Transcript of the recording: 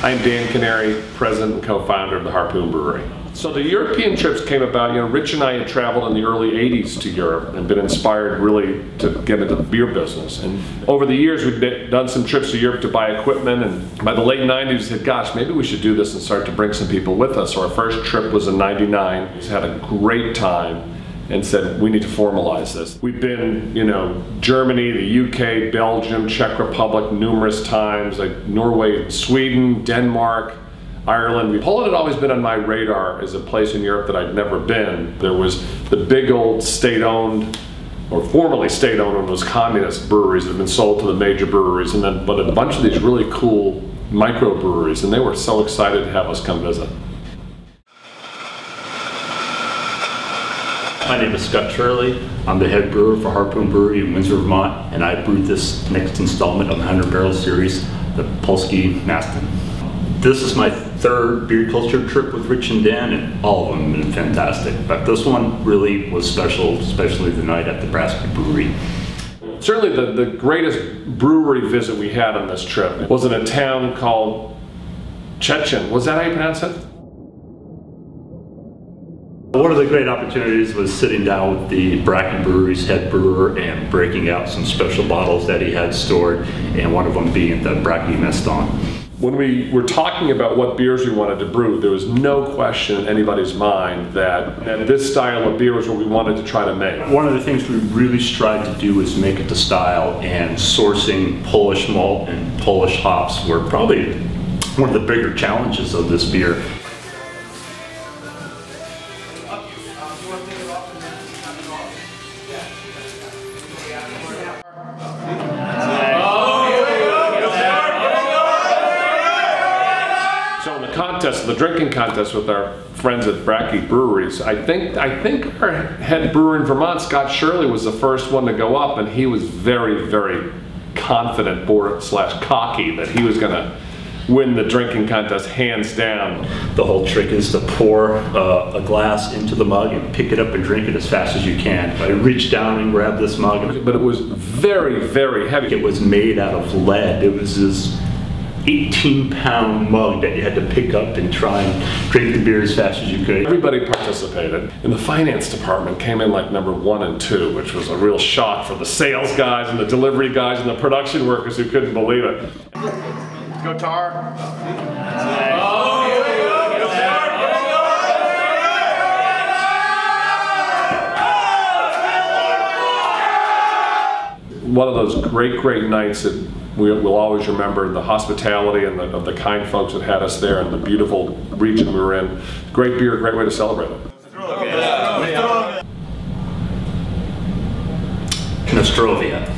I'm Dan Canary, president and co-founder of the Harpoon Brewery. So the European trips came about, Rich and I had traveled in the early 80s to Europe and been inspired really to get into the beer business. And over the years we'd done some trips to Europe to buy equipment, and by the late 90s we said, gosh, maybe we should do this and start to bring some people with us. So our first trip was in '99. We had a great time and said, we need to formalize this. We've been, Germany, the UK, Belgium, Czech Republic numerous times, like Norway, Sweden, Denmark, Ireland. Poland had always been on my radar as a place in Europe that I'd never been. There was the big old state-owned, or formerly state-owned, and was communist breweries that had been sold to the major breweries, and then but a bunch of these really cool microbreweries, and they were so excited to have us come visit. My name is Scott Shirley. I'm the head brewer for Harpoon Brewery in Windsor, Vermont, and I brewed this next installment of the 100 Barrel Series, the Polskie Mastne. This is my third beer culture trip with Rich and Dan, and all of them have been fantastic. But this one really was special, especially the night at the Mastne Brewery. Certainly the greatest brewery visit we had on this trip was in a town called Chechen. Was that how you pronounce it? One of the great opportunities was sitting down with the Mastne Brewery's head brewer and breaking out some special bottles that he had stored, and one of them being the Mastne. When we were talking about what beers we wanted to brew, there was no question in anybody's mind that this style of beer was what we wanted to try to make. One of the things we really tried to do was make it to style, and sourcing Polish malt and Polish hops were probably one of the bigger challenges of this beer. So in the contest, the drinking contest with our friends at Mastne Breweries, I think our head brewer in Vermont, Scott Shirley, was the first one to go up, and he was very, very confident / cocky that he was going to win the drinking contest hands down. The whole trick is to pour a glass into the mug and pick it up and drink it as fast as you can. I reached down and grabbed this mug, but it was very, very heavy. It was made out of lead. It was this 18-pound mug that you had to pick up and try and drink the beer as fast as you could. Everybody participated, and the finance department came in like number 1 and 2, which was a real shock for the sales guys and the delivery guys and the production workers who couldn't believe it. Go Tar! One of those great nights that we'll always remember, the hospitality and of the kind folks that had us there, and the beautiful region we were in. Great beer, great way to celebrate it. Nostrovia.